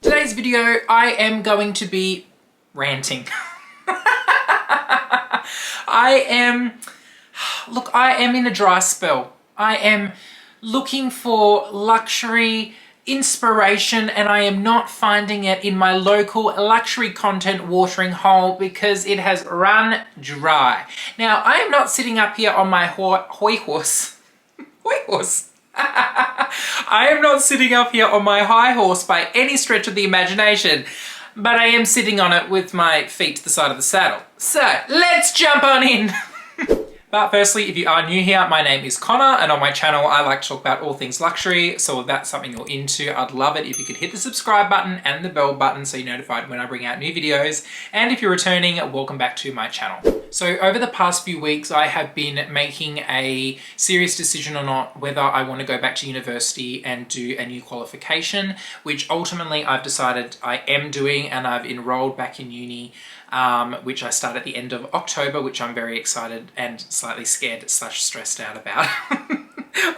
Today's video, I am going to be ranting. I am in a dry spell. I am looking for luxury inspiration and I am not finding it in my local luxury content watering hole because it has run dry. Now, I am not sitting up here on my high horse. I am not sitting up here on my high horse by any stretch of the imagination, but I am sitting on it with my feet to the side of the saddle. So let's jump on in. But firstly, if you are new here, my name is Connor, and on my channel, I like to talk about all things luxury. So if that's something you're into, I'd love it if you could hit the subscribe button and the bell button so you're notified when I bring out new videos. And if you're returning, welcome back to my channel. So over the past few weeks, I have been making a serious decision or not whether I want to go back to university and do a new qualification, which ultimately I've decided I am doing, and I've enrolled back in uni, which I start at the end of October, which I'm very excited and slightly scared / stressed out about.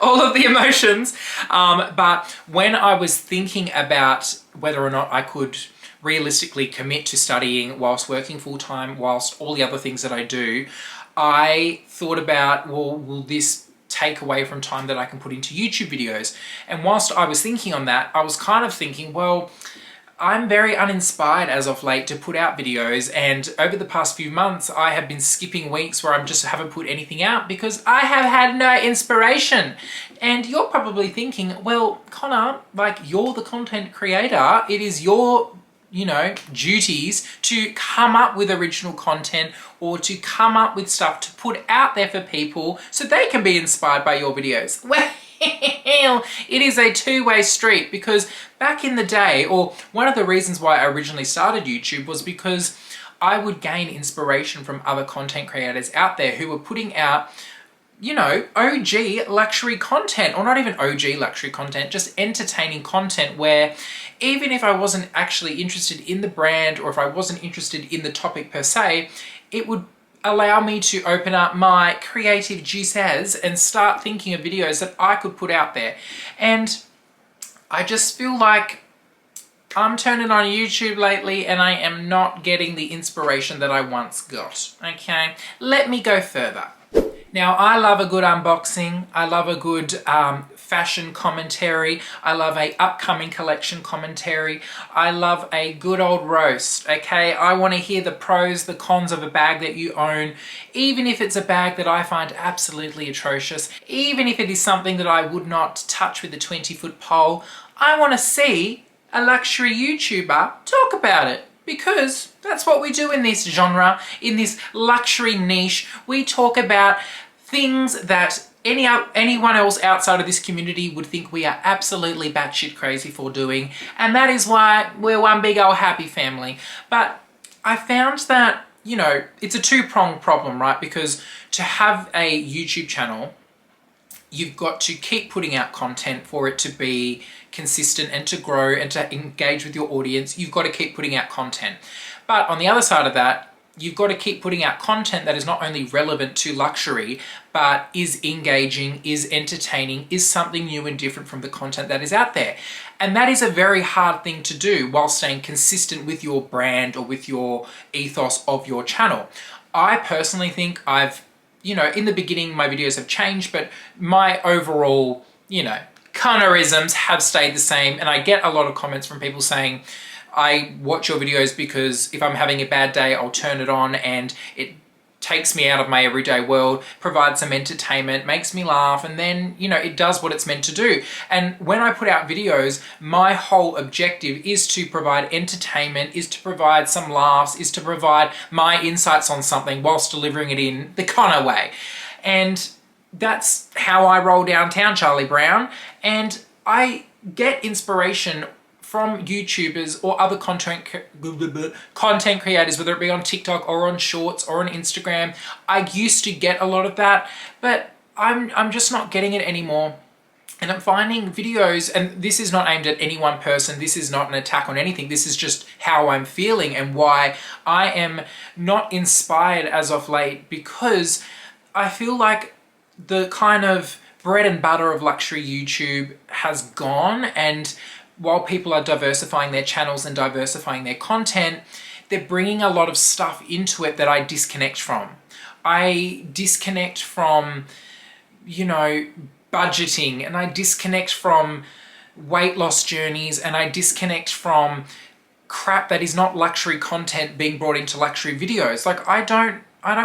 All of the emotions. But when I was thinking about whether or not I could realistically commit to studying whilst working full-time, whilst all the other things that I do, I thought about, well, will this take away from time that I can put into YouTube videos? And whilst I was thinking on that, I was kind of thinking, well, I'm very uninspired as of late to put out videos, and over the past few months I have been skipping weeks where I just haven't put anything out because I have had no inspiration. And you're probably thinking, well, Connor, like, you're the content creator. It is your, duties to come up with original content or to come up with stuff to put out there for people so they can be inspired by your videos. Well, it is a two-way street, because back in the day, or one of the reasons why I originally started YouTube was because I would gain inspiration from other content creators out there who were putting out, OG luxury content, or not even OG luxury content, just entertaining content where even if I wasn't actually interested in the brand, or if I wasn't interested in the topic per se, it would allow me to open up my creative juices and start thinking of videos that I could put out there. And I just feel like I'm turning on YouTube lately and I am not getting the inspiration that I once got. Okay, let me go further. Now, I love a good unboxing. I love a good fashion commentary. I love a upcoming collection commentary. I love a good old roast, okay? I want to hear the pros, the cons of a bag that you own, even if it's a bag that I find absolutely atrocious, even if it is something that I would not touch with a 20-foot pole. I want to see a luxury YouTuber talk about it, because that's what we do in this genre, in this luxury niche. We talk about things that anyone else outside of this community would think we are absolutely batshit crazy for doing, and that is why we're one big old happy family. But I found that, it's a two-pronged problem, right? Because to have a YouTube channel, you've got to keep putting out content for it to be consistent and to grow and to engage with your audience. You've got to keep putting out content. But on the other side of that, you've got to keep putting out content that is not only relevant to luxury, but is engaging, is entertaining, is something new and different from the content that is out there. And that is a very hard thing to do while staying consistent with your brand or with your ethos of your channel. I personally think in the beginning, my videos have changed, but my overall, Connorisms have stayed the same. And I get a lot of comments from people saying, I watch your videos because if I'm having a bad day, I'll turn it on and it takes me out of my everyday world, provides some entertainment, makes me laugh, and then, it does what it's meant to do. And when I put out videos, my whole objective is to provide entertainment, is to provide some laughs, is to provide my insights on something whilst delivering it in the Connor way. And that's how I roll downtown, Charlie Brown. And I get inspiration from YouTubers or other content creators, whether it be on TikTok or on Shorts or on Instagram. I used to get a lot of that, but I'm just not getting it anymore. And I'm finding videos, and this is not aimed at any one person, this is not an attack on anything, this is just how I'm feeling and why I am not inspired as of late, because I feel like the kind of bread and butter of luxury YouTube has gone, and while people are diversifying their channels and diversifying their content, they're bringing a lot of stuff into it that I disconnect from. I disconnect from, budgeting, and I disconnect from weight loss journeys, and I disconnect from crap that is not luxury content being brought into luxury videos. Like, I don't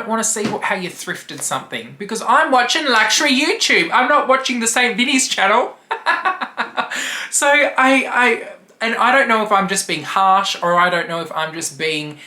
want to see how you thrifted something, because I'm watching luxury YouTube. I'm not watching the St. Vinny's channel. So I don't know if I'm just being harsh, or I don't know if I'm just being,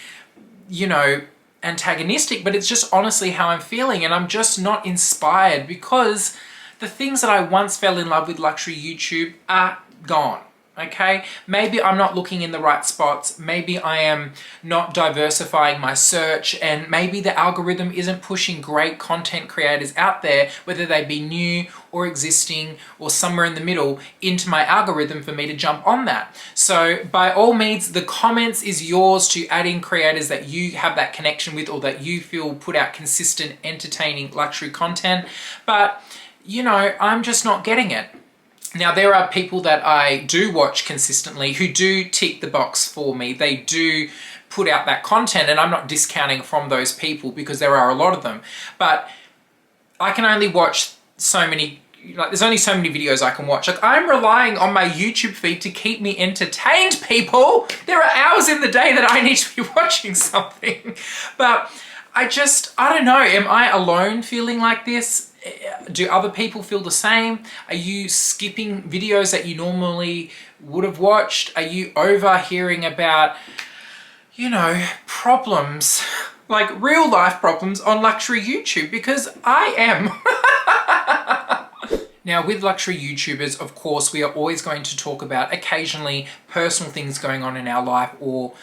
antagonistic, but it's just honestly how I'm feeling, and I'm just not inspired, because the things that I once fell in love with luxury YouTube are gone. Okay, maybe I'm not looking in the right spots, maybe I am not diversifying my search, and maybe the algorithm isn't pushing great content creators out there, whether they be new or existing or somewhere in the middle, into my algorithm for me to jump on that. So by all means, the comments is yours to add in creators that you have that connection with, or that you feel put out consistent, entertaining luxury content. But I'm just not getting it. Now, there are people that I do watch consistently who do tick the box for me. They do put out that content, and I'm not discounting from those people, because there are a lot of them. But I can only watch so many, there's only so many videos I can watch. Like, I'm relying on my YouTube feed to keep me entertained, people. There are hours in the day that I need to be watching something. But I don't know, am I alone feeling like this? Do other people feel the same? Are you skipping videos that you normally would have watched? Are you overhearing about, problems, like real life problems on luxury YouTube? Because I am. Now, with luxury YouTubers, of course, we are always going to talk about occasionally personal things going on in our life, or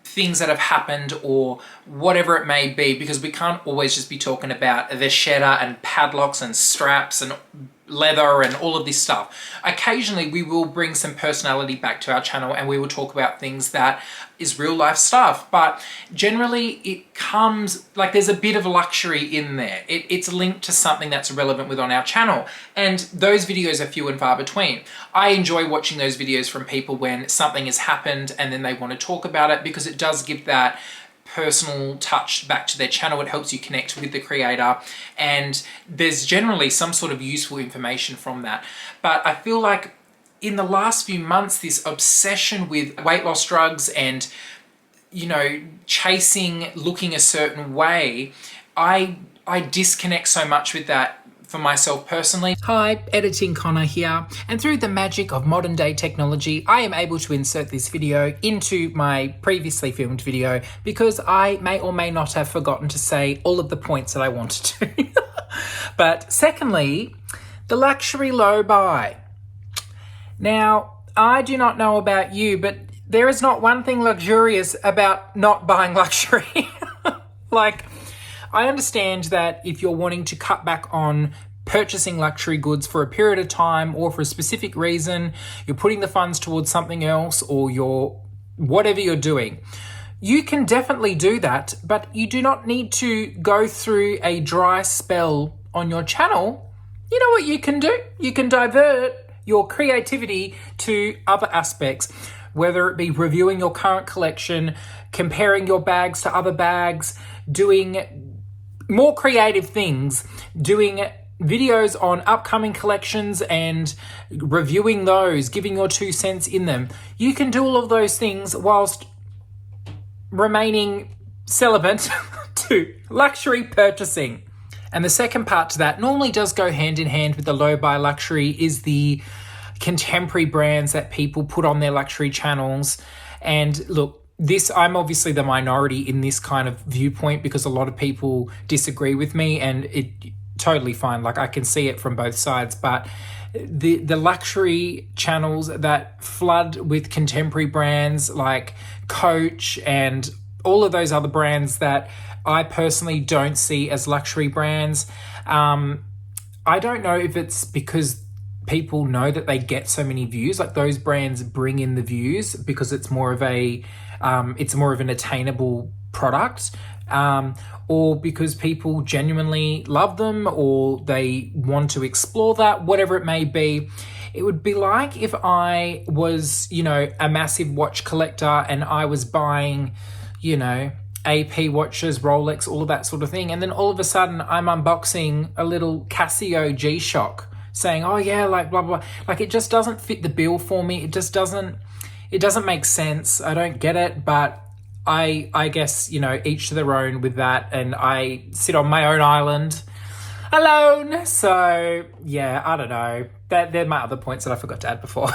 things that have happened, or whatever it may be, because we can't always just be talking about the cheddar and padlocks and straps and leather and all of this stuff. Occasionally we will bring some personality back to our channel, and we will talk about things that is real life stuff, but generally it comes, like, there's a bit of luxury in there. It's linked to something that's relevant with on our channel, and those videos are few and far between. I enjoy watching those videos from people when something has happened and then they want to talk about it, because it does give that personal touch back to their channel. It helps you connect with the creator, and there's generally some sort of useful information from that. But I feel like in the last few months, this obsession with weight loss drugs and, chasing, looking a certain way, I disconnect so much with that for myself personally. Hi, Editing Connor here, and through the magic of modern day technology, I am able to insert this video into my previously filmed video, because I may or may not have forgotten to say all of the points that I wanted to. But secondly, the luxury low buy. Now, I do not know about you, but there is not one thing luxurious about not buying luxury. Like, I understand that if you're wanting to cut back on purchasing luxury goods for a period of time, or for a specific reason, you're putting the funds towards something else, or whatever you're doing, you can definitely do that, but you do not need to go through a dry spell on your channel. You know what you can do? You can divert your creativity to other aspects, whether it be reviewing your current collection, comparing your bags to other bags, doing more creative things, doing videos on upcoming collections and reviewing those, giving your 2 cents in them. You can do all of those things whilst remaining celibate to luxury purchasing. And the second part to that normally does go hand in hand with the low buy luxury, is the contemporary brands that people put on their luxury channels. And look, I'm obviously the minority in this kind of viewpoint, because a lot of people disagree with me, and it totally fine. Like, I can see it from both sides, but the luxury channels that flood with contemporary brands like Coach and all of those other brands that I personally don't see as luxury brands, I don't know if it's because people know that they get so many views, like those brands bring in the views because it's more of an attainable product, or because people genuinely love them, or they want to explore that, whatever it may be. It would be like if I was, you know, a massive watch collector and I was buying, you know, AP watches, Rolex, all of that sort of thing. And then all of a sudden I'm unboxing a little Casio G-Shock saying, oh yeah, like blah, blah. Like it just doesn't fit the bill for me. It doesn't make sense. I don't get it, but I guess, you know, each to their own with that. And I sit on my own island alone. So yeah, I don't know. They're my other points that I forgot to add before.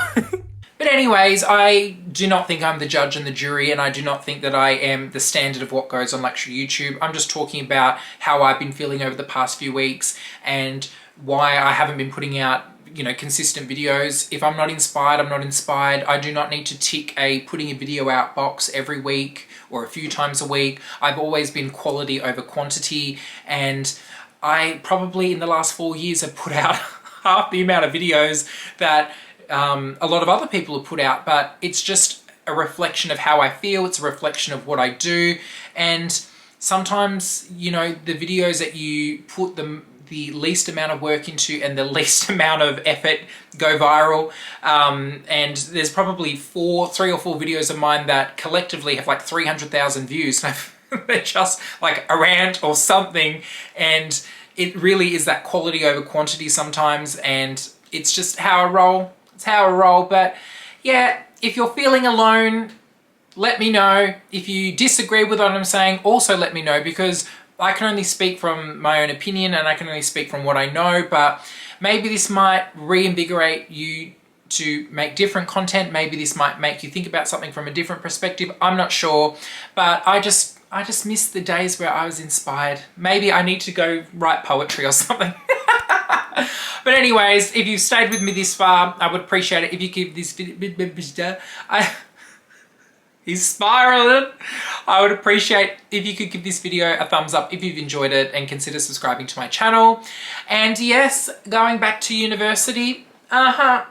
But anyways, I do not think I'm the judge and the jury, and I do not think that I am the standard of what goes on luxury YouTube. I'm just talking about how I've been feeling over the past few weeks and why I haven't been putting out, you know, consistent videos. If I'm not inspired, I'm not inspired. I do not need to tick a putting a video out box every week or a few times a week. I've always been quality over quantity, and I probably in the last 4 years have put out half the amount of videos that a lot of other people have put out, but it's just a reflection of how I feel. It's a reflection of what I do. And sometimes, you know, the videos that you put the least amount of work into and the least amount of effort go viral. And there's probably 3 or 4 videos of mine that collectively have like 300,000 views. They're just like a rant or something. And it really is that quality over quantity sometimes. And it's just how I roll. It's how I roll. But yeah, if you're feeling alone, let me know. If you disagree with what I'm saying, also let me know, because I can only speak from my own opinion and I can only speak from what I know, but maybe this might reinvigorate you to make different content. Maybe this might make you think about something from a different perspective. I'm not sure, but I just miss the days where I was inspired. Maybe I need to go write poetry or something. But anyways, if you've stayed with me this far, I would appreciate it if you give this video... He's spiraling. I would appreciate if you could give this video a thumbs up if you've enjoyed it, and consider subscribing to my channel. And yes, going back to university,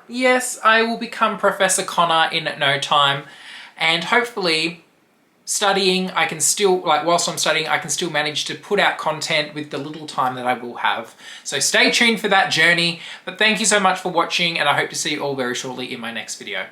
yes, I will become Professor Connor in no time. And hopefully studying, I can still, like whilst I'm studying, I can still manage to put out content with the little time that I will have. So stay tuned for that journey. But thank you so much for watching, and I hope to see you all very shortly in my next video.